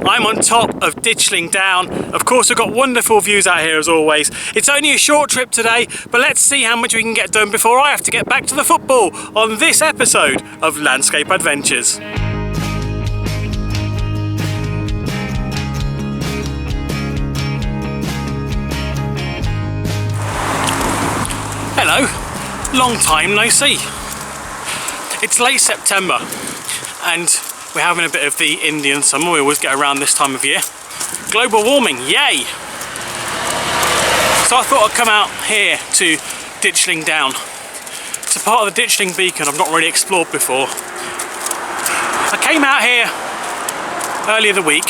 I'm on top of Ditchling Down. Of course, we've got wonderful views out here as always. It's only a short trip today, but let's see how much we can get done before I have to get back to the football on this episode of Landscape Adventures. Hello, long time no see. It's late September and we're having a bit of the Indian summer. We always get around this time of year. Global warming, yay! So I thought I'd come out here to Ditchling Down. It's a part of the Ditchling Beacon I've not really explored before. I came out here earlier the week,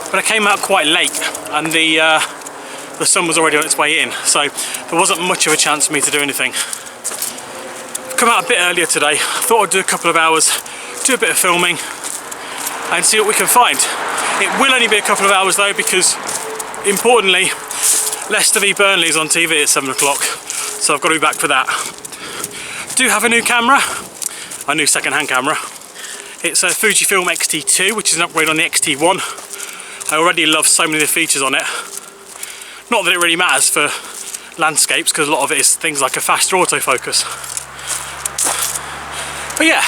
but I came out quite late and the sun was already on its way in, so there wasn't much of a chance for me to do anything. I've come out a bit earlier today. I thought I'd do a couple of hours, do a bit of filming and see what we can find. It will only be a couple of hours though, because importantly Leicester v Burnley is on TV at 7 o'clock, so I've got to be back for that. Do have a new camera, a new second-hand camera. It's a Fujifilm X-T2, which is an upgrade on the X-T1. I already love so many of the features on it. Not that it really matters for landscapes, because a lot of it is things like a faster autofocus. But yeah,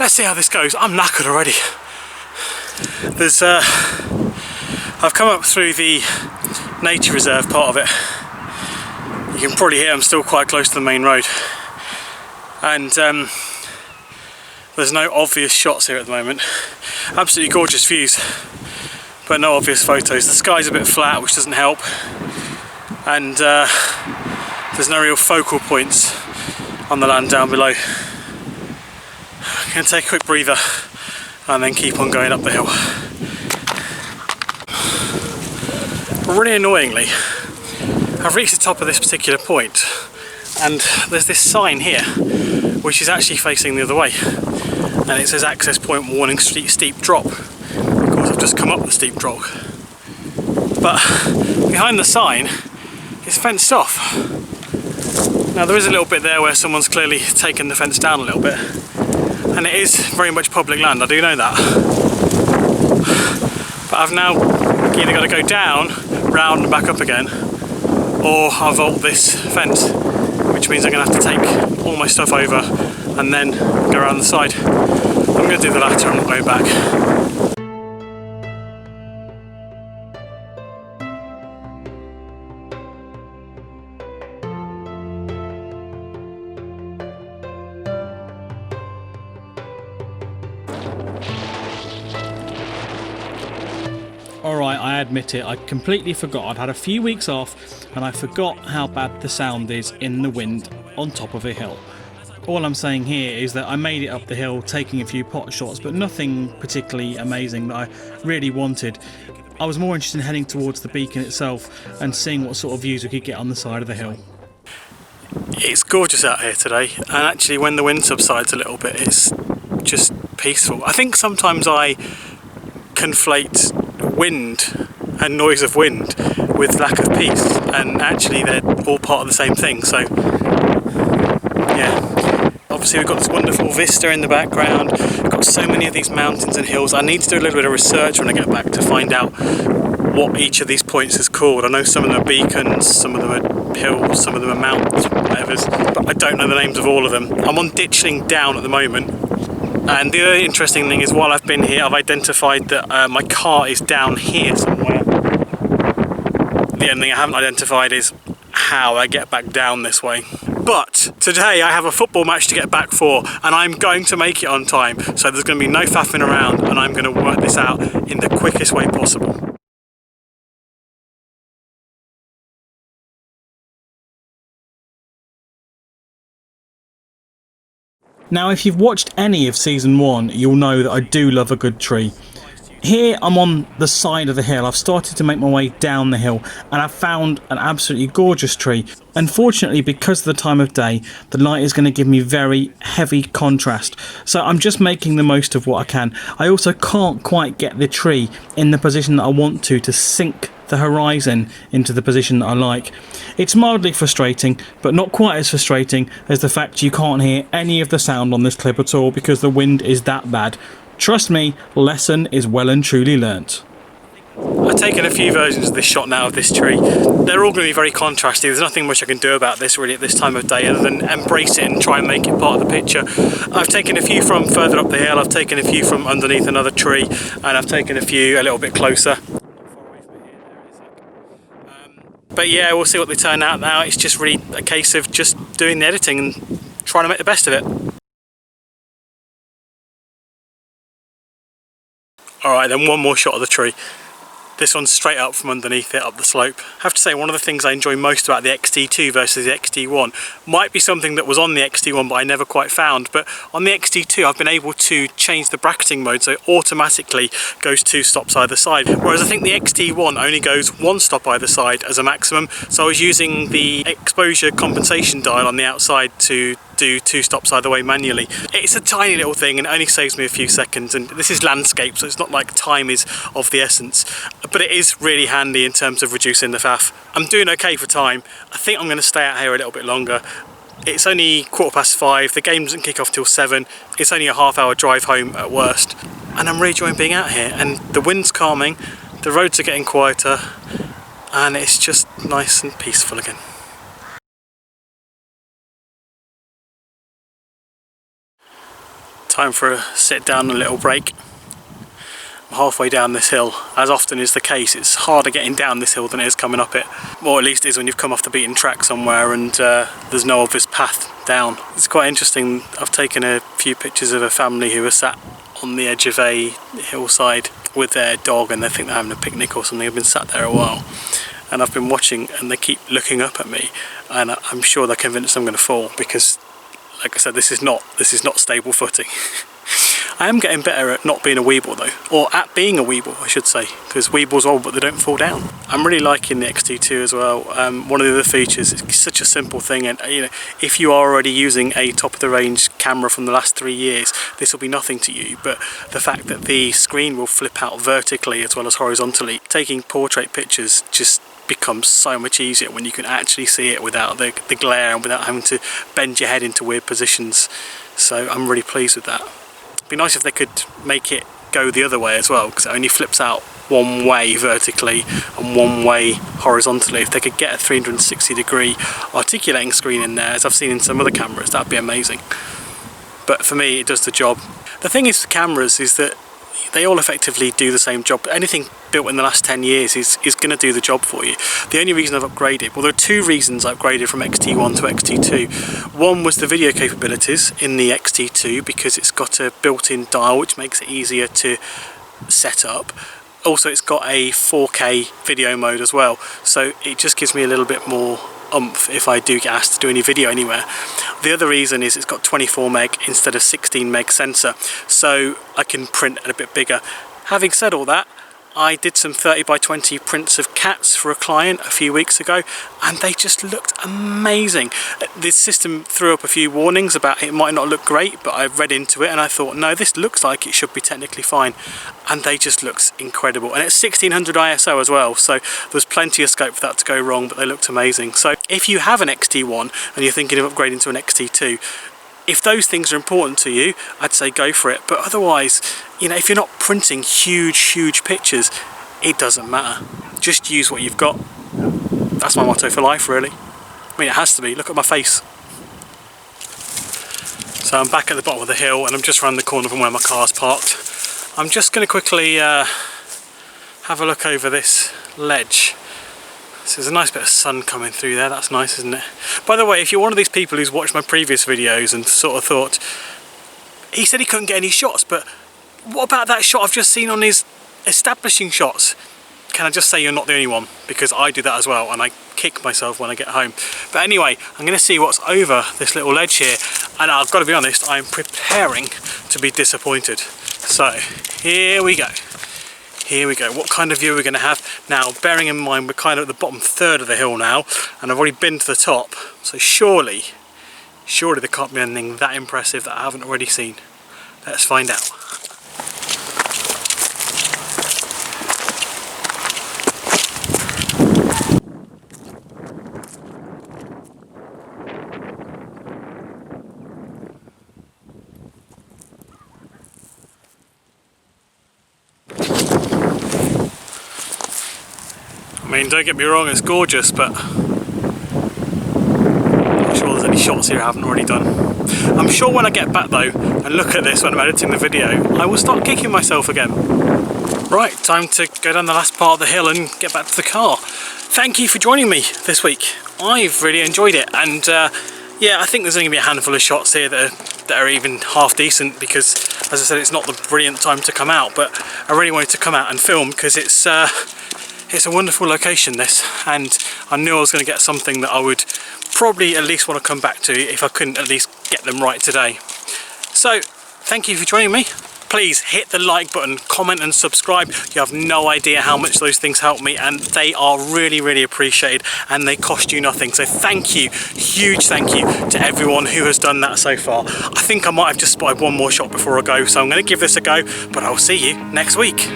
let's see how this goes. I'm knackered already. I've come up through the nature reserve part of it. You can probably hear I'm still quite close to the main road. And there's no obvious shots here at the moment. Absolutely gorgeous views, but no obvious photos. The sky's a bit flat, which doesn't help, and there's no real focal points on the land down below. I'm going to take a quick breather and then keep on going up the hill. Really annoyingly, I've reached the top of this particular point and there's this sign here which is actually facing the other way, and it says access point warning steep drop. Of course I've just come up the steep drop, but behind the sign it's fenced off. Now there is a little bit there where someone's clearly taken the fence down a little bit, and it is very much public land, I do know that. But I've now either got to go down, round and back up again, or I'll vault this fence, which means I'm going to have to take all my stuff over and then go around the side. I'm going to do the latter, I'm not going back. Alright, I admit it, I completely forgot. I'd had a few weeks off and I forgot how bad the sound is in the wind on top of a hill. All I'm saying here is that I made it up the hill taking a few pot shots, but nothing particularly amazing that I really wanted. I was more interested in heading towards the beacon itself and seeing what sort of views we could get on the side of the hill. It's gorgeous out here today, and actually when the wind subsides a little bit it's just peaceful. I think sometimes I conflate wind and noise of wind with lack of peace, and actually they're all part of the same thing. So yeah, obviously we've got this wonderful vista in the background. We've got so many of these mountains and hills. I need to do a little bit of research when I get back to find out what each of these points is called. I know some of them are beacons, some of them are hills, some of them are mountains, whatever, but I don't know the names of all of them. I'm on Ditchling Down at the moment. And the other interesting thing is, while I've been here, I've identified that my car is down here somewhere. The only thing I haven't identified is how I get back down this way. But today I have a football match to get back for, and I'm going to make it on time. So there's going to be no faffing around, and I'm going to work this out in the quickest way possible. Now, if you've watched any of season 1, you'll know that I do love a good tree. Here I'm on the side of the hill. I've started to make my way down the hill and I've found an absolutely gorgeous tree. Unfortunately, because of the time of day, the light is going to give me very heavy contrast. So I'm just making the most of what I can. I also can't quite get the tree in the position that I want to sink the horizon into the position that I like. It's mildly frustrating, but not quite as frustrating as the fact you can't hear any of the sound on this clip at all because the wind is that bad. Trust me, lesson is well and truly learnt. I've taken a few versions of this shot now of this tree. They're all going to be very contrasty. There's nothing much I can do about this really at this time of day other than embrace it and try and make it part of the picture. I've taken a few from further up the hill, I've taken a few from underneath another tree, and I've taken a few a little bit closer. But yeah, we'll see what they turn out now. It's just really a case of just doing the editing and trying to make the best of it. Alright then, one more shot of the tree. This one's straight up from underneath it, up the slope. I have to say, one of the things I enjoy most about the X-T2 versus the X-T1 might be something that was on the X-T1 but I never quite found, but on the X-T2 I've been able to change the bracketing mode so it automatically goes 2 stops either side, whereas I think the X-T1 only goes 1 stop either side as a maximum, so I was using the exposure compensation dial on the outside to do 2 stops either way manually. It's a tiny little thing and it only saves me a few seconds, and this is landscape so it's not like time is of the essence, but it is really handy in terms of reducing the faff. I'm doing okay for time. I think I'm going to stay out here a little bit longer. It's only 5:15, the game doesn't kick off till 7, it's only a half-hour drive home at worst, and I'm really enjoying being out here, and the wind's calming, the roads are getting quieter, and it's just nice and peaceful again. Time for a sit down and a little break. I'm halfway down this hill. As often is the case, it's harder getting down this hill than it is coming up it. Or at least it is when you've come off the beaten track somewhere and there's no obvious path down. It's quite interesting. I've taken a few pictures of a family who are sat on the edge of a hillside with their dog and they think they're having a picnic or something. They've been sat there a while. And I've been watching and they keep looking up at me and I'm sure they're convinced I'm going to fall because, like I said, this is not stable footing. I am getting better at not being a weeble though, or at being a weeble I should say, because weebles roll but they don't fall down. I'm really liking the X-T2 as well. One of the other features, it's such a simple thing, and you know, if you are already using a top of the range camera from the last 3 years, this will be nothing to you, but the fact that the screen will flip out vertically as well as horizontally, taking portrait pictures just becomes so much easier when you can actually see it without the glare and without having to bend your head into weird positions. So I'm really pleased with that. It'd be nice if they could make it go the other way as well, because it only flips out one way vertically and one way horizontally. If they could get a 360-degree articulating screen in there, as I've seen in some other cameras, that'd be amazing. But for me, it does the job. The thing is with cameras is that they all effectively do the same job. Anything built in the last 10 years is going to do the job for you. The only reason I've upgraded, well, there are 2 reasons I upgraded from X-T1 to X-T2. One was the video capabilities in the X-T2 because it's got a built-in dial which makes it easier to set up. Also, it's got a 4K video mode as well, so it just gives me a little bit more oomph if I do get asked to do any video anywhere. The other reason is it's got 24 meg instead of 16 meg sensor, so I can print a bit bigger. Having said all that, I did some 30x20 prints of cats for a client a few weeks ago and they just looked amazing. This system threw up a few warnings about it might not look great, but I read into it and I thought, no, this looks like it should be technically fine, and they just looked incredible. And it's 1600 ISO as well, so there's plenty of scope for that to go wrong, but they looked amazing. So if you have an X-T1 and you're thinking of upgrading to an X-T2, if those things are important to you, I'd say go for it. But otherwise, you know, if you're not printing huge pictures, it doesn't matter. Just use what you've got. That's my motto for life, really. I mean, it has to be. Look at my face. So I'm back at the bottom of the hill and I'm just around the corner from where my car's parked. I'm just going to quickly have a look over this ledge. So there's a nice bit of sun coming through there, that's nice, isn't it? By the way, if you're one of these people who's watched my previous videos and sort of thought, he said he couldn't get any shots, but what about that shot I've just seen on his establishing shots? Can I just say you're not the only one, because I do that as well and I kick myself when I get home. But anyway, I'm going to see what's over this little ledge here, and I've got to be honest, I'm preparing to be disappointed. So here we go. Here we go. What kind of view are we going to have? Now, bearing in mind we're kind of at the bottom third of the hill now, and I've already been to the top, so surely there can't be anything that impressive that I haven't already seen. Let's find out. mean, don't get me wrong, it's gorgeous, but I'm not sure there's any shots here I haven't already done. I'm sure when I get back though and look at this when I'm editing the video, I will start kicking myself again. Right, time to go down the last part of the hill and get back to the car. Thank you for joining me this week. I've really enjoyed it, and yeah, I think there's only going to be a handful of shots here that are even half decent, because as I said, it's not the brilliant time to come out, but I really wanted to come out and film because it's a wonderful location, this, and I knew I was going to get something that I would probably at least want to come back to if I couldn't at least get them right today. So thank you for joining me. Please hit the like button, comment and subscribe. You have no idea how much those things help me, and they are really appreciated, and they cost you nothing. So thank you, huge thank you to everyone who has done that so far. I think I might have just spotted one more shot before I go, so I'm going to give this a go, but I'll see you next week.